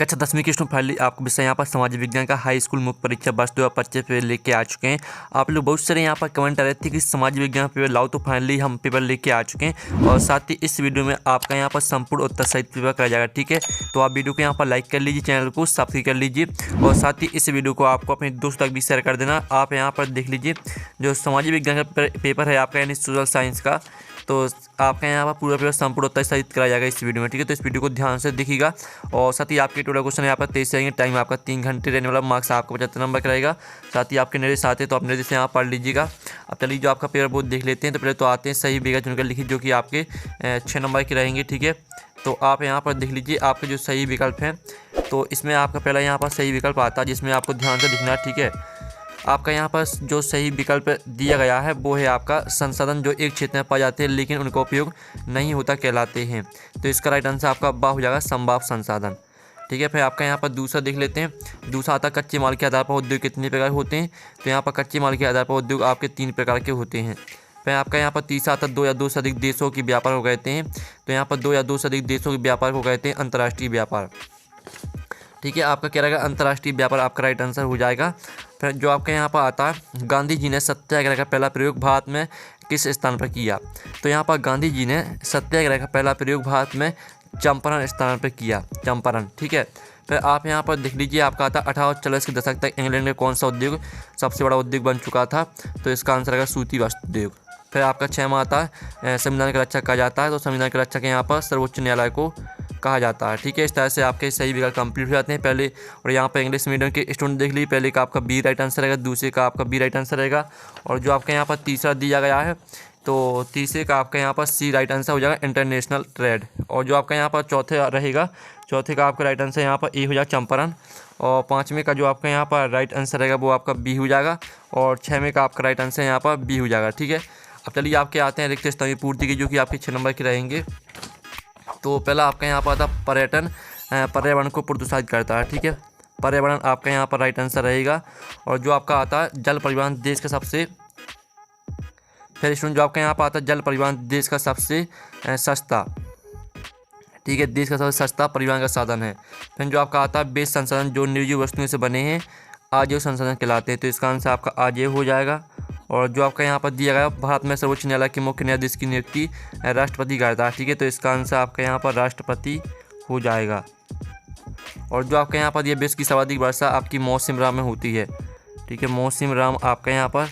कक्षा 10वीं की स्टूडेंट फाइनली आपको विषय यहाँ पर समाज विज्ञान का हाई स्कूल मुख्य परीक्षा वर्ष 2025 पे लेके आ चुके हैं। आप लोग बहुत सारे यहाँ पर कमेंट आ रहे थे कि समाज विज्ञान पेपर लाओ, तो फाइनली हम पेपर लेके आ चुके हैं और साथ ही इस वीडियो में आपका यहाँ पर संपूर्ण उत्तर सहित पेपर कराया जाएगा। ठीक है, तो आप वीडियो को यहाँ पर लाइक कर लीजिए, चैनल को सब्सक्राइब कर लीजिए और साथ ही इस वीडियो को आपको अपने दोस्तों तक भी शेयर कर देना। आप यहाँ पर देख लीजिए जो समाज विज्ञान का पेपर है आपका यानी सोशल साइंस का, तो आपका यहाँ पर पूरा पेपर संपूर्ण उत्तर सहित कराया जाएगा इस वीडियो में। ठीक है, तो इस वीडियो को ध्यान से देखिएगा और साथ ही आपके टोटल क्वेश्चन यहाँ पर 23 रहेंगे। टाइम आपका 3 घंटे रहने वाला, मार्क्स आपको 75 नंबर कराएगा। साथ ही आपके निर्देश आते हैं तो आप निर्देश से यहाँ पढ़ लीजिएगा। अब चलिए जो आपका पेपर बहुत देख लेते हैं। तो पहले तो आते हैं सही विकल्प चुनकर लिखिए जो कि आपके 6 नंबर के रहेंगे। ठीक है, तो आप यहाँ पर देख लीजिए आपके जो सही विकल्प हैं, तो इसमें आपका पहला यहाँ पर सही विकल्प आता है जिसमें आपको ध्यान से लिखना है। ठीक है, आपका यहाँ पर जो सही विकल्प दिया गया है वो है आपका संसाधन जो एक क्षेत्र में पाए जाते हैं लेकिन उनका उपयोग नहीं होता कहलाते हैं। तो इसका राइट आंसर आपका बा हो जाएगा, संभाव्य संसाधन। ठीक है, फिर आपका यहाँ पर दूसरा देख लेते हैं। दूसरा आता कच्चे माल के आधार पर उद्योग कितने प्रकार होते हैं। तो यहाँ पर कच्चे माल के आधार पर उद्योग आपके 3 प्रकार के होते हैं। फिर आपका यहाँ पर तीसरा आता 2 या 2 से अधिक देशों के व्यापार को कहते हैं। तो यहाँ पर 2 या 2 से अधिक देशों के व्यापार को कहते हैं अंतर्राष्ट्रीय व्यापार। ठीक है, आपका क्या रहेगा, अंतर्राष्ट्रीय व्यापार आपका राइट आंसर हो जाएगा। फिर जो आपके यहाँ पर आता है गांधी जी ने सत्याग्रह का पहला प्रयोग भारत में किस स्थान पर किया। तो यहाँ पर गांधी जी ने सत्याग्रह का पहला प्रयोग भारत में चंपारण स्थान पर किया, चंपारण। ठीक है, फिर आप यहाँ पर देख लीजिए आपका आता 1840 के दशक तक इंग्लैंड में कौन सा उद्योग सबसे बड़ा उद्योग बन चुका था। तो इसका आंसर रहेगा सूती वस्त्र उद्योग। फिर आपका 6वां आता है संविधान का रक्षक कहा जाता है। तो संविधान के रक्षक यहाँ पर सर्वोच्च न्यायालय को कहा जाता है। ठीक है, इस तरह से आपके सही विकल्प कंप्लीट हो जाते हैं पहले। और यहाँ पर इंग्लिश मीडियम के स्टूडेंट देख लीजिए, पहले का आपका बी राइट आंसर रहेगा, दूसरे का आपका बी राइट आंसर रहेगा और जो आपका यहाँ पर तीसरा दिया गया है तो तीसरे का आपका यहाँ पर सी राइट आंसर हो जाएगा, इंटरनेशनल ट्रेड। और जो आपका यहाँ पर चौथे रहेगा, चौथे का आपका राइट आंसर यहाँ पर ए हो जाएगा, चंपारण। और 5वें का जो आपका यहाँ पर राइट आंसर रहेगा वो आपका बी हो जाएगा और 6वें का आपका राइट आंसर यहाँ पर बी हो जाएगा। ठीक है, अब चलिए आपके आते हैं रिक्त स्थान पूर्ति की जो कि आपके 6 नंबर के रहेंगे। तो पहला आपका यहाँ पर आता पर्यटन पर्यावरण को प्रोत्साहित करता है। ठीक है, पर्यावरण आपका यहाँ पर राइट आंसर रहेगा। और जो आपका आता है जल परिवहन देश का सबसे, फिर स्टूडेंट जो आपका यहाँ पर आता है जल परिवहन देश का सबसे सस्ता, ठीक है, देश का सबसे सस्ता परिवहन का साधन है। फिर जो आपका आता है बेस संसाधन जो निर्जीव वस्तुओं से बने हैं आजीव संसाधन कहलाते हैं। तो इसका आंसर आपका आजीव हो जाएगा। और जो आपका यहाँ पर दिया गया भारत में सर्वोच्च न्यायालय के मुख्य न्यायाधीश की नियुक्ति राष्ट्रपति करता है। ठीक है, तो इसका आंसर आपका यहाँ पर राष्ट्रपति हो जाएगा। और जो आपका यहाँ पर यह विश्व की सर्वाधिक वर्षा आपकी मौसम राम में होती है। ठीक है, मौसम राम आपका यहाँ पर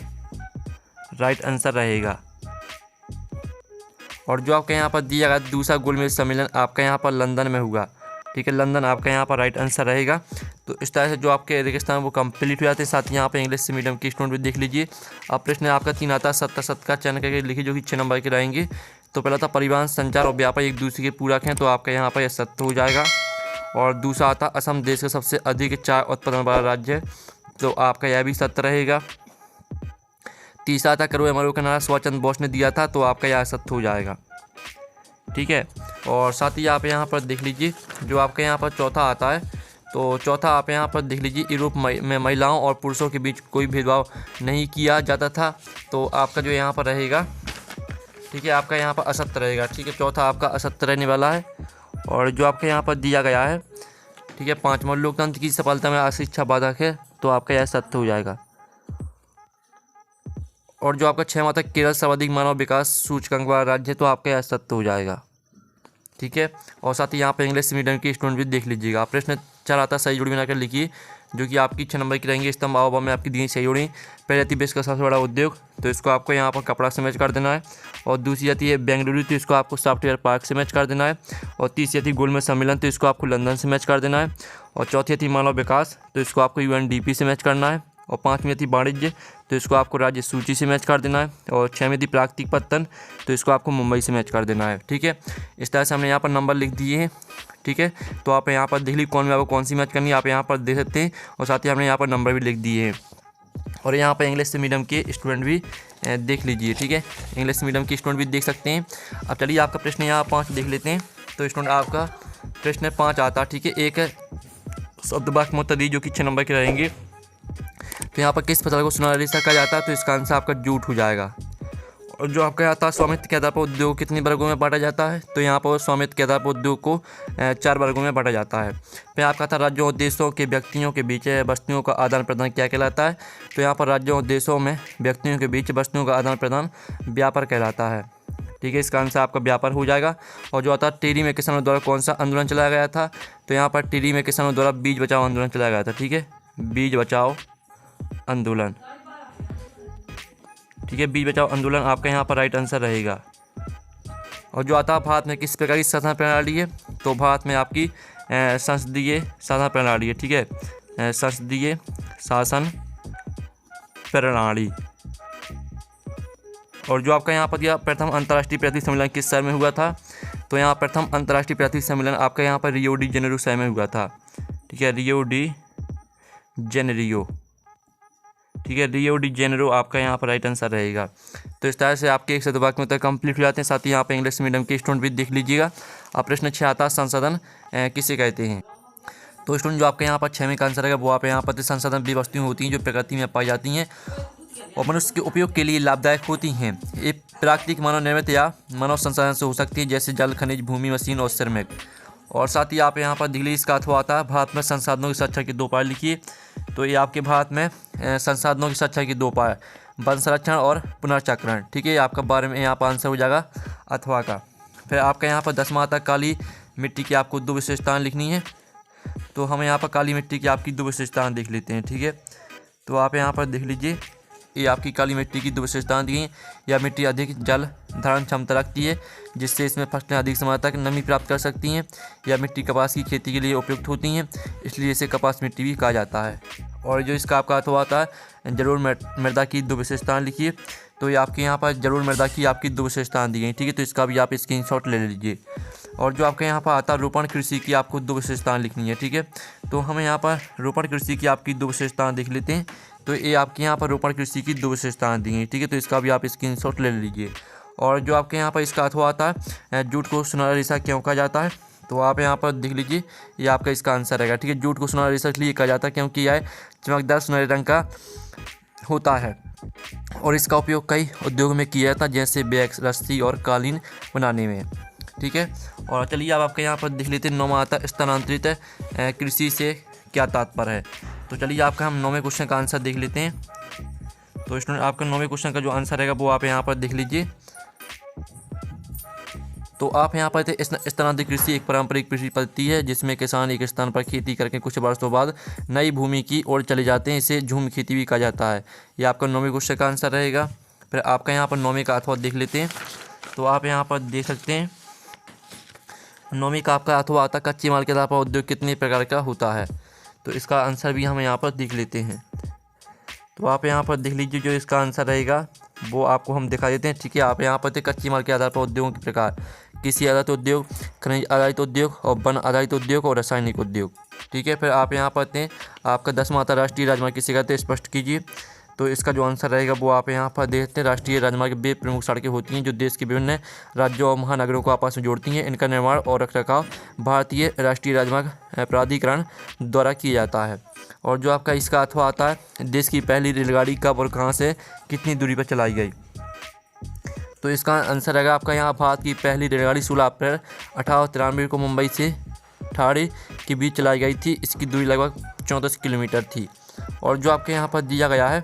राइट आंसर रहेगा। और जो आपका यहाँ पर दिया गया दूसरा गोलमेज सम्मेलन आपका यहाँ पर लंदन में हुआ। ठीक है, लंदन आपका यहाँ पर राइट आंसर रहेगा। तो इस तरह से जो आपके रेगिस्तान वो कंप्लीट हो जाते हैं। साथ ही यहाँ पे इंग्लिश मीडियम के स्टूडेंट भी देख लीजिए। अब प्रश्न आपका 3 आता है 70 का चयन करके लिखिए जो कि 6 नंबर के रहेंगे। तो पहला था परिवहन संचार और व्यापार एक दूसरे के पूरक हैं, तो आपका यहाँ पर यह सत्य हो जाएगा। और दूसरा आता असम देश का सबसे अधिक चाय उत्पादन वाला राज्य है, तो आपका यह भी सत्य रहेगा। तीसरा आता करो अमरों का नारा सुभाष चंद्र बोस ने दिया था, तो आपका यह सत्य हो जाएगा। ठीक है, और साथ ही आप यहाँ पर देख लीजिए जो आपके यहाँ पर चौथा आता है। तो चौथा आप यहाँ पर देख लीजिए यूरोप में महिलाओं और पुरुषों के बीच कोई भेदभाव नहीं किया जाता था, तो आपका जो यहाँ पर रहेगा, ठीक है, आपका यहाँ पर असत्य रहेगा। ठीक है, चौथा आपका असत्य रहने वाला है। और जो आपके यहाँ पर दिया गया है, ठीक है, 5वां लोकतंत्र की सफलता में अशिक्षा बाधक है, तो आपका यह सत्य हो जाएगा। और जो आपका 6वां तक केरल सर्वाधिक मानव विकास सूचकांक वाला राज्य है, तो आपका यह सत्य हो जाएगा। ठीक है, और साथ ही यहाँ पे इंग्लिश मीडियम के स्टूडेंट भी देख लीजिएगा। प्रश्न 4 आता सही जोड़ी बनाकर लिखिए जो कि आपकी 6 नंबर की रहेंगे। स्तंभ आववा में आपकी दी सही जोड़ी पहले आती विश्व का सबसे बड़ा उद्योग, तो इसको आपको यहाँ पर कपड़ा से मैच कर देना है। और दूसरी आती है बेंगलुरु, तो इसको आपको सॉफ्टवेयर पार्क से मैच कर देना है। और तीसरी आती गोलमेज सम्मेलन, तो इसको आपको लंदन से मैच कर देना है। और चौथी आती मानव विकास, तो इसको आपको UNDP से मैच करना है। और 5वीं थी वाणिज्य, तो इसको आपको राज्य सूची से मैच कर देना है। और 6वीं थी प्राकृतिक पत्तन, तो इसको आपको मुंबई से मैच कर देना है। ठीक है, इस तरह से हमने यहाँ पर नंबर लिख दिए हैं। ठीक है, तो आप यहाँ पर देख लीजिए कौन में आपको कौन सी मैच करनी है, आप यहाँ पर देख सकते हैं। और साथ ही हमने यहाँ पर नंबर भी लिख दिए हैं। और यहाँ पर इंग्लिश मीडियम के स्टूडेंट भी देख लीजिए। ठीक है, इंग्लिश मीडियम के स्टूडेंट भी देख सकते हैं। अब चलिए आपका प्रश्न यहाँ 5 देख लेते हैं। तो स्टूडेंट आपका प्रश्न 5 आता है। ठीक है, एक शब्द वाक्य मुतदी जो कि 6 नंबर के रहेंगे। तो यहाँ पर किस फसल को सुनहरा रेशा कहा जाता है, तो इसका आंसर आपका जूट हो जाएगा। और जो आपका यहाँ था स्वामित्व के आधार पर उद्योग कितने वर्गों में बांटा जाता है, तो यहाँ पर स्वामित्व के आधार पर उद्योग को 4 वर्गों में बांटा जाता है। फिर आपका था राज्यों और देशों के व्यक्तियों के बीच वस्तुओं का आदान प्रदान क्या कहलाता है, तो यहाँ पर राज्यों और देशों में व्यक्तियों के बीच वस्तुओं का आदान प्रदान व्यापार कहलाता है। ठीक है, इसका आंसर आपका व्यापार हो जाएगा। और जो आता है टिहरी में किसानों द्वारा कौन सा आंदोलन चलाया गया था, तो यहाँ पर टिहरी में किसानों द्वारा बीज बचाओ आंदोलन चलाया गया था। ठीक है, बीज बचाओ आंदोलन। ठीक है, बीज बचाओ आंदोलन आपका यहाँ पर राइट आंसर रहेगा। और जो आता है भारत में किस प्रकार की शासन प्रणाली है, तो भारत में आपकी संसदीय शासन प्रणाली है। ठीक है, संसदीय शासन प्रणाली। और जो आपका यहाँ पर दिया प्रथम अंतर्राष्ट्रीय पृथ्वी सम्मेलन किस शहर में हुआ था, तो यहाँ प्रथम अंतर्राष्ट्रीय पृथ्वी सम्मेलन आपका यहाँ पर रियो डी जेनेरो शहर में हुआ था। ठीक है, रियो डी जेनेरियो। ठीक है, रियो डी जेनेरो आपका यहाँ पर राइट आंसर रहेगा। तो इस तरह से आपके 1 से 2 वाक्य में उत्तर कंप्लीट हो जाते हैं। साथ ही यहाँ पर इंग्लिश मीडियम के स्टूडेंट भी देख लीजिएगा। अब प्रश्न 6 आता है संसाधन किसे कहते हैं। तो स्टूडेंट जो आपके यहाँ पर 6वें का आंसर है वो आप यहाँ पर संसाधन वे वस्तुएं होती हैं जो प्रकृति में पाई जाती हैं और मनुष्य के उपयोग के लिए लाभदायक होती हैं। ये प्राकृतिक, मानव निर्मित या मानव संसाधन से हो सकती है, जैसे जल, खनिज, भूमि, मशीन और श्रमिक। और साथ ही आप यहाँ पर दिल्ली इसका अथवा आता है भारत में संसाधनों की संरक्षण की 2 उपाय लिखिए। तो ये आपके भारत में संसाधनों की संरक्षण की 2 उपाय, वन संरक्षण और पुनर्चक्रण। ठीक है, आपका बारे में यहाँ पर आंसर हो जाएगा अथवा का। फिर आपका यहाँ पर 10वां आता है काली मिट्टी की आपको 2 विशेषताएँ लिखनी है। तो हम यहाँ पर काली मिट्टी की आपकी 2 विशेषताएँ देख लेते हैं। ठीक है, तो आप यहाँ पर देख लीजिए, ये आपकी काली मिट्टी की 2 विशेषताएं दी हैं। यह मिट्टी अधिक जल धारण क्षमता रखती है, जिससे इसमें फसलें अधिक समय तक नमी प्राप्त कर सकती हैं। यह मिट्टी कपास की खेती के लिए उपयुक्त होती हैं, इसलिए इसे कपास मिट्टी भी कहा जाता है। और जो इसका आपका अथवा आता है जरूर मृदा की 2 विशेषताएं लिखिए। तो ये आपके यहाँ पर जरूर मृदा की आपकी 2 विशेषताएं दी गई। ठीक है, तो इसका भी आप स्क्रीनशॉट ले लीजिए। और जो आपके यहाँ पर आता है रोपण कृषि की आपको 2 विशेषताएं लिखनी है। ठीक है, तो हमें यहाँ पर रोपण कृषि की आपकी 2 विशेषताएं देख लेते हैं। तो ये आपके यहाँ पर रोपण कृषि की 2 विशेषताएं दी गई। ठीक है, तो इसका भी आप स्क्रीनशॉट ले लीजिए। और जो आपके यहाँ पर इसका अथवा आता है जूट को सुनहरा रेशा क्यों कहा जाता है, तो आप यहाँ पर देख लीजिए, ये आपका इसका आंसर रहेगा। ठीक है, जूट को सुनहरा रेशा इसलिए कहा जाता है क्योंकि यह चमकदार सुनहरे रंग का होता है और इसका उपयोग कई उद्योगों में किया जाता है, जैसे बैग, रस्सी और कालीन बनाने में। ठीक है, और चलिए अब आपके यहाँ पर देख लेते हैं 9वां आता है स्थानांतरित कृषि से क्या तात्पर्य है। तो चलिए आपका हम 9वें क्वेश्चन का आंसर देख लेते हैं। तो स्टूडेंट आपका 9वें क्वेश्चन का जो आंसर रहेगा वो आप यहाँ पर देख लीजिए। तो आप यहाँ पर स्थानांतरित कृषि एक पारंपरिक कृषि पद्धति है जिसमें किसान एक स्थान पर खेती करके कुछ वर्षों बाद नई भूमि की ओर चले जाते हैं। इसे झूम खेती भी कहा जाता है। ये आपका 9वें क्वेश्चन का आंसर रहेगा। फिर आपका यहाँ पर 9वें का अथवा देख लेते हैं। तो आप यहाँ पर देख सकते हैं 9वीं का आपका अथवा आता है कच्चे माल के आधार पर उद्योग कितने प्रकार का होता है। तो इसका आंसर भी हम यहाँ पर देख लेते हैं। तो आप यहाँ पर देख लीजिए, जो इसका आंसर रहेगा वो आपको हम दिखा देते हैं। ठीक है, आप यहाँ पर कच्चे माल के आधार पर उद्योगों के प्रकार, कृषि आधारित उद्योग, खनिज आधारित उद्योग और वन आधारित उद्योग और रासायनिक उद्योग। ठीक है, फिर आप यहाँ पर आपका 10वां आता राष्ट्रीय राजमार्ग किसे कहते हैं, स्पष्ट कीजिए। तो इसका जो आंसर रहेगा वो आप यहाँ पर देखते हैं। राष्ट्रीय राजमार्ग वे प्रमुख सड़कें होती हैं जो देश के विभिन्न राज्यों और महानगरों को आपस में जोड़ती हैं। इनका निर्माण और रखरखाव भारतीय राष्ट्रीय राजमार्ग प्राधिकरण द्वारा किया जाता है। और जो आपका इसका अथवा आता है देश की पहली रेलगाड़ी कब और कहाँ से कितनी दूरी पर चलाई गई। तो इसका आंसर रहेगा आपका यहाँ भारत की पहली रेलगाड़ी 16 अप्रैल 1893 को मुंबई से ठाणे के बीच चलाई गई थी। इसकी दूरी लगभग 34 किलोमीटर थी। और जो आपके यहाँ पर दिया गया है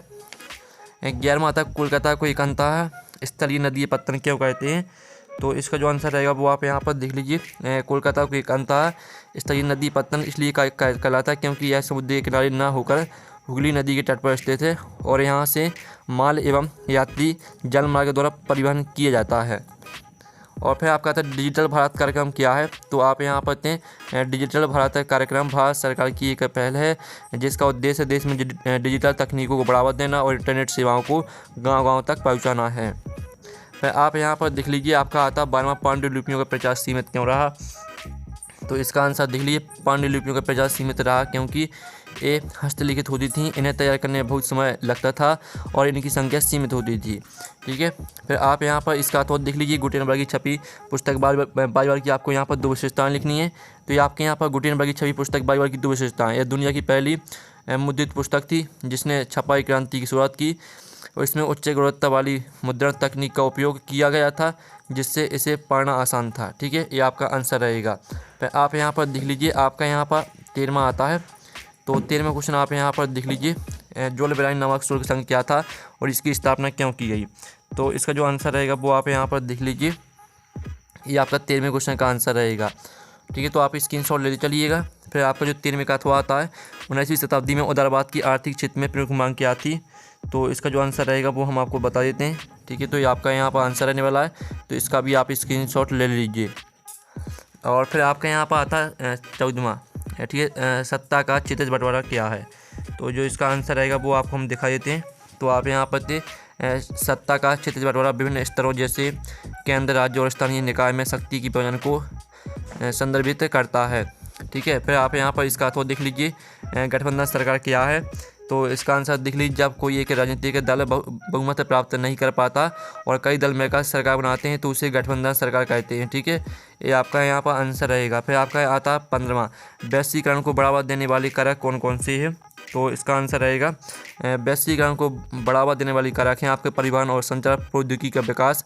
11वां तक कोलकाता को एक अंता है स्थलीय नदी पत्तन क्यों कहते हैं। तो इसका जो आंसर रहेगा वो आप यहाँ पर देख लीजिए। कोलकाता को एक अंता है स्थलीय नदी पत्तन इसलिए कहलाता है क्योंकि यह समुद्र के किनारे न होकर हुगली नदी के तट पर स्थित है और यहाँ से माल एवं यात्री जल मार्ग द्वारा परिवहन किया जाता है। और फिर आपका आता है डिजिटल भारत कार्यक्रम क्या है। तो आप यहाँ पर डिजिटल भारत कार्यक्रम भारत सरकार की एक पहल है जिसका उद्देश्य देश में डिजिटल तकनीकों को बढ़ावा देना और इंटरनेट सेवाओं को गांव-गांव तक पहुंचाना है। फिर आप यहाँ पर देख लीजिए, आपका आता 12वां पांडुलिपियों का प्रचार सीमित क्यों रहा। तो इसका आंसर देख लीजिए, पांडुलिपियों का प्रचार सीमित रहा क्योंकि ये हस्तलिखित होती थी, इन्हें तैयार करने में बहुत समय लगता था और इनकी संख्या सीमित होती थी। ठीक है, फिर आप यहाँ पर इसका तो देख लीजिए, गुटेनबर्ग की छपी पुस्तक बाइबल की आपको यहाँ पर 2 विशेषताएँ लिखनी है। तो ये आपके यहाँ पर गुटेनबर्ग की छपी पुस्तक बाइबल की 2 विशेषताएँ, यह दुनिया की पहली मुद्रित पुस्तक थी जिसने छपाई क्रांति की शुरुआत की। और इसमें उच्च गुणवत्ता वाली मुद्रण तकनीक का उपयोग किया गया था, जिससे इसे पढ़ना आसान था। ठीक है, ये आपका आंसर रहेगा। फिर आप यहाँ पर देख लीजिए, आपका यहाँ पर 13वां आता है। तो 13वां क्वेश्चन आप यहाँ पर देख लीजिए, जोल बेराइन नामक शुल्क संघ क्या था और इसकी स्थापना क्यों की गई। तो इसका जो आंसर रहेगा वो आप यहाँ पर देख लीजिए, ये आपका 13वें क्वेश्चन का आंसर रहेगा। ठीक है, तो आप स्क्रीनशॉट ले चलिएगा। फिर आपका जो 13वें का अथवा आता है, 19वीं शताब्दी में उदारवाद की आर्थिक क्षेत्र में प्रमुख मांग क्या थी। तो इसका जो आंसर रहेगा वो हम आपको बता देते हैं। ठीक है, तो ये आपका यहाँ पर आंसर रहने वाला है, तो इसका भी आप स्क्रीनशॉट ले लीजिए। और फिर आपका यहाँ पर आता है 14वां। ठीक है, सत्ता का क्षितिज बंटवारा क्या है। तो जो इसका आंसर रहेगा वो आपको हम दिखा देते हैं। तो आप यहाँ पर सत्ता का क्षितिज बंटवारा विभिन्न स्तरों जैसे केंद्र, राज्य और स्थानीय निकाय में शक्ति की विभाजन को संदर्भित करता है। ठीक है, फिर आप यहाँ पर इसका अथवा देख लीजिए, गठबंधन सरकार क्या है। तो इसका आंसर देख लीजिए, जब कोई एक राजनीतिक दल बहुमत प्राप्त नहीं कर पाता और कई दल मिलकर सरकार बनाते हैं तो उसे गठबंधन सरकार कहते हैं। ठीक है, ये आपका यहाँ पर आंसर रहेगा। फिर आपका आता है 15वां, वैश्वीकरण को बढ़ावा देने वाली कारक कौन कौन से है। तो इसका आंसर रहेगा, वैश्वीकरण को बढ़ावा देने वाली कारक हैं आपके परिवहन और संचार प्रौद्योगिकी का विकास,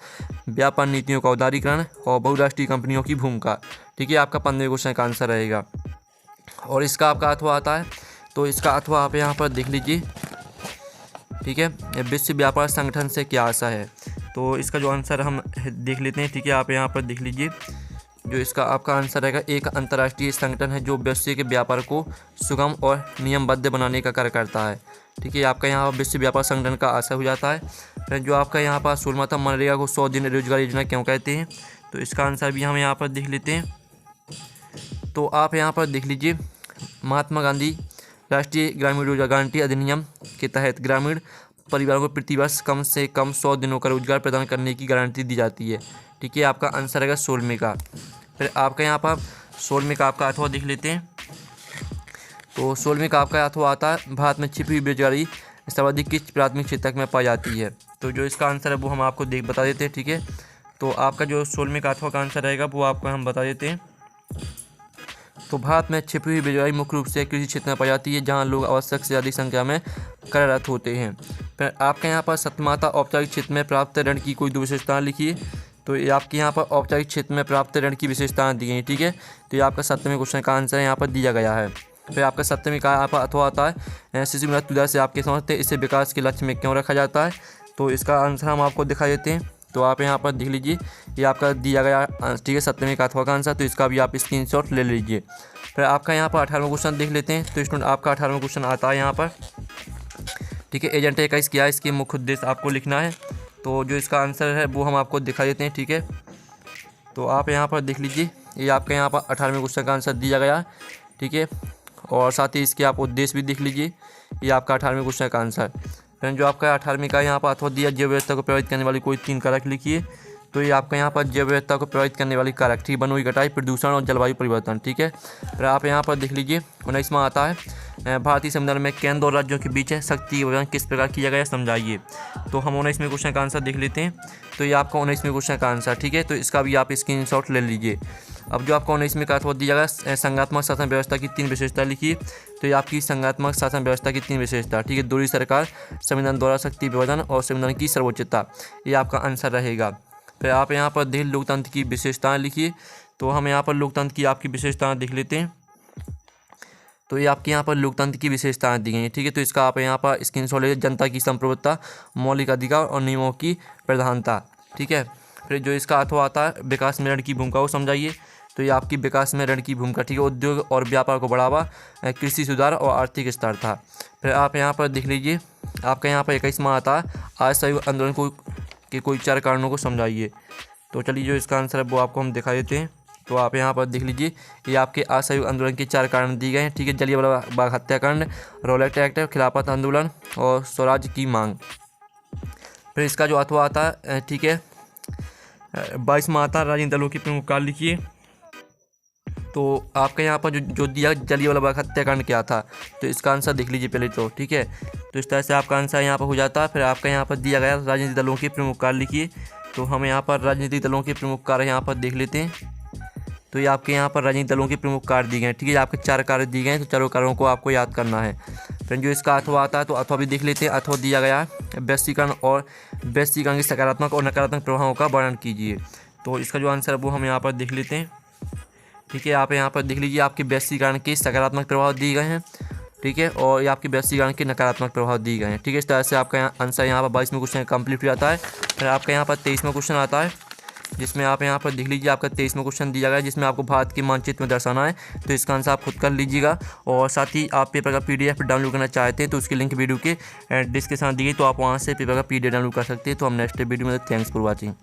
व्यापार नीतियों का उदारीकरण और बहुराष्ट्रीय कंपनियों की भूमिका। ठीक है, आपका 15वें क्वेश्चन का आंसर रहेगा। और इसका आपका अथवा आता है, तो इसका अथवा आप यहाँ पर देख लीजिए। ठीक है, विश्व व्यापार संगठन से क्या आशा है। तो इसका जो आंसर हम देख लेते हैं। ठीक है, आप यहाँ पर देख लीजिए, जो इसका आपका आंसर रहेगा, एक अंतर्राष्ट्रीय संगठन है जो वैश्विक व्यापार को सुगम और नियमबद्ध बनाने का कार्य करता है। ठीक है, आपका यहाँ विश्व व्यापार संगठन का आशय हो जाता है। फिर जो आपका यहाँ पर 16वां था, मनरेगा को 100 दिन रोजगार योजना क्यों कहते हैं। तो इसका आंसर भी हम यहाँ पर देख लेते हैं। तो आप यहाँ पर देख लीजिए, महात्मा गांधी राष्ट्रीय ग्रामीण रोजगार गारंटी अधिनियम के तहत ग्रामीण परिवारों को प्रति वर्ष कम से कम 100 दिनों का रोजगार प्रदान करने की गारंटी दी जाती है। ठीक है, आपका आंसर रहेगा 16वें का। फिर आपका यहाँ पर 16वें का आपका अथवा देख लेते हैं। तो 16वें का आपका अथवा आता है, भारत में छिपी हुई बेरोजगारी सर्वाधिक किस प्राथमिक क्षेत्र में पाई जाती है। तो जो इसका आंसर है वो हम आपको बता देते हैं। ठीक है, तो आपका जो 16वें का अथवा का आंसर रहेगा वो आपको हम बता देते हैं। तो भारत में छिपी हुई बेरोजगारी मुख्य रूप से कृषि क्षेत्र में पाई जाती है, जहां लोग आवश्यक से अधिक संख्या में कार्यरत होते हैं। फिर आपके यहाँ पर 7वां था, औपचारिक क्षेत्र में प्राप्त ऋण की कोई 2 विशेषताएं लिखिए। तो ये आपके यहाँ पर औपचारिक क्षेत्र में प्राप्त ऋण की विशेषताएं दी गई। ठीक है, तो ये आपका 7वें क्वेश्चन का आंसर यहाँ पर दिया गया है। फिर आपका 7वें का यहाँ पर अथवा आता है, शिशु मृत्यु दर से आपके समझते हैं इसे विकास के लक्ष्य में क्यों रखा जाता है। तो इसका आंसर हम आपको दिखा देते हैं। तो आप यहाँ पर देख लीजिए, ये आपका दिया गया। ठीक है, 7वें का अथवा का आंसर, तो इसका भी आप स्क्रीनशॉट ले लीजिए। फिर आपका यहाँ पर 18वां क्वेश्चन देख लेते हैं। तो स्टूडेंट आपका 18वां क्वेश्चन आता है यहाँ पर। ठीक है, एजेंट 21 क्या है, इसके मुख्य उद्देश्य आपको लिखना है। तो जो इसका आंसर है वो हम आपको दिखा देते हैं। ठीक है, तो आप यहाँ पर देख लीजिए, ये आपका यहाँ पर 18वें क्वेश्चन का आंसर दिया गया। ठीक है, और साथ ही इसके आप उद्देश्य भी देख लीजिए, ये आपका 18वें क्वेश्चन का आंसर। फिर जो आपका 18वें का यहाँ पर अथवा दिया, जैव विविधता को प्रभावित करने वाली कोई 3 कारक लिखिए। तो ये आपका यहाँ पर जैव विविधता को प्रभावित करने वाली कारक, ठीक, वन की कटाई, प्रदूषण और जलवायु परिवर्तन। ठीक है, फिर आप यहाँ पर देख लीजिए, 19वां आता है, भारतीय संविधान में केंद्र और राज्यों के बीच शक्ति विभाजन किस प्रकार किया गया, समझाइए। तो हम 19वें क्वेश्चन का आंसर देख लेते हैं। तो ये आपका 19वें क्वेश्चन का आंसर। ठीक है, तो इसका भी आप स्क्रीनशॉट ले लीजिए। अब जो आपका 19वें का अथवा दिया गया, संघात्मक शासन व्यवस्था की 3 विशेषता लिखिए। तो ये आपकी संघात्मक शासन व्यवस्था की 3 विशेषता, ठीक है, दोहरी सरकार, संविधान द्वारा शक्ति विभाजन और संविधान की सर्वोच्चता, ये आपका आंसर रहेगा। फिर आप यहाँ पर देख लोकतंत्र की विशेषताएं लिखिए। तो हम यहाँ पर लोकतंत्र की आपकी विशेषताएं देख लेते हैं। तो ये आपके यहाँ पर लोकतंत्र की विशेषताएं दी गई हैं। ठीक है, तो इसका आप यहाँ पर स्क्रीनशॉट लीजिए, जनता की संप्रभुता, मौलिक अधिकार और नियमों की प्रधानता। ठीक है, फिर जो इसका अथवा आता है, विकास में ऋण की भूमिका को समझाइए। तो ये आपकी विकास में ऋण की भूमिका, ठीक है, उद्योग और व्यापार को बढ़ावा, कृषि सुधार और आर्थिक विस्तार था। फिर आप यहाँ पर देख लीजिए, आपका यहाँ पर 21वां आता है, असहयोग आंदोलन को के कोई 4 कारणों को समझाइए। तो चलिए जो इसका आंसर है वो आपको हम दिखा देते हैं। तो आप यहाँ पर देख लीजिए, ये आपके असहयोग आंदोलन के 4 कारण दिए गए हैं। ठीक है, जलियांवाला बाग हत्याकांड, रॉलेट एक्ट, खिलाफत आंदोलन और स्वराज की मांग। फिर इसका जो अथवा आता है, ठीक है, 22वां आता है, राजनीतिक दलों के प्रमुख कार्य लिखिए। तो आपका यहाँ पर जो दिया, जलियांवाला बाग हत्याकांड क्या था, तो इसका आंसर देख लीजिए पहले। तो ठीक है, तो इस तरह से आपका आंसर यहाँ पर हो जाता है। फिर आपका यहाँ पर दिया गया, राजनीतिक दलों के प्रमुख कार्य लिखिए। तो हम यहाँ पर राजनीतिक दलों के प्रमुख कार्य यहाँ पर देख लेते हैं। तो ये आपके यहाँ पर राजनीतिक दलों के प्रमुख कार्य दिए गए हैं। ठीक है, आपके 4 कार्य दिए गए हैं, तो चारों कार्यों को आपको याद करना है। फ्रेंड जो इसका अथवा आता है तो अथवा भी देख लेते हैं। अथवा दिया गया है वैश्वीकरण और वैश्वीकरण के सकारात्मक और नकारात्मक प्रभावों का वर्णन कीजिए। तो इसका जो आंसर है वो हम यहाँ पर देख लेते हैं। ठीक है, आप यहाँ पर देख लीजिए आपके वैश्वीकरण के सकारात्मक प्रभाव दिए गए हैं। ठीक है, और ये आपके वैश्वीकरण के नकारात्मक प्रभाव दिए गए हैं। ठीक है, इस तरह से आपका आंसर यहाँ पर 22वें क्वेश्चन कंप्लीट हो जाता है। फिर आपका यहाँ पर 23वां क्वेश्चन आता है, जिसमें आप यहाँ पर देख लीजिए आपका 23वां क्वेश्चन दिया गया है, जिसमें आपको भारत के मानचित्र में दर्शाना है। तो इसका आंसर आप खुद कर लीजिएगा, और साथ ही आप पेपर का PDF डाउनलोड करना चाहते हैं तो उसकी लिंक वीडियो के डिस्क्रिप्शन दी गई, तो आप वहाँ से पेपर का PDF डाउनलोड कर सकते हैं। तो हम नेक्स्ट वीडियो में, थैंक्स फॉर वॉचिंग।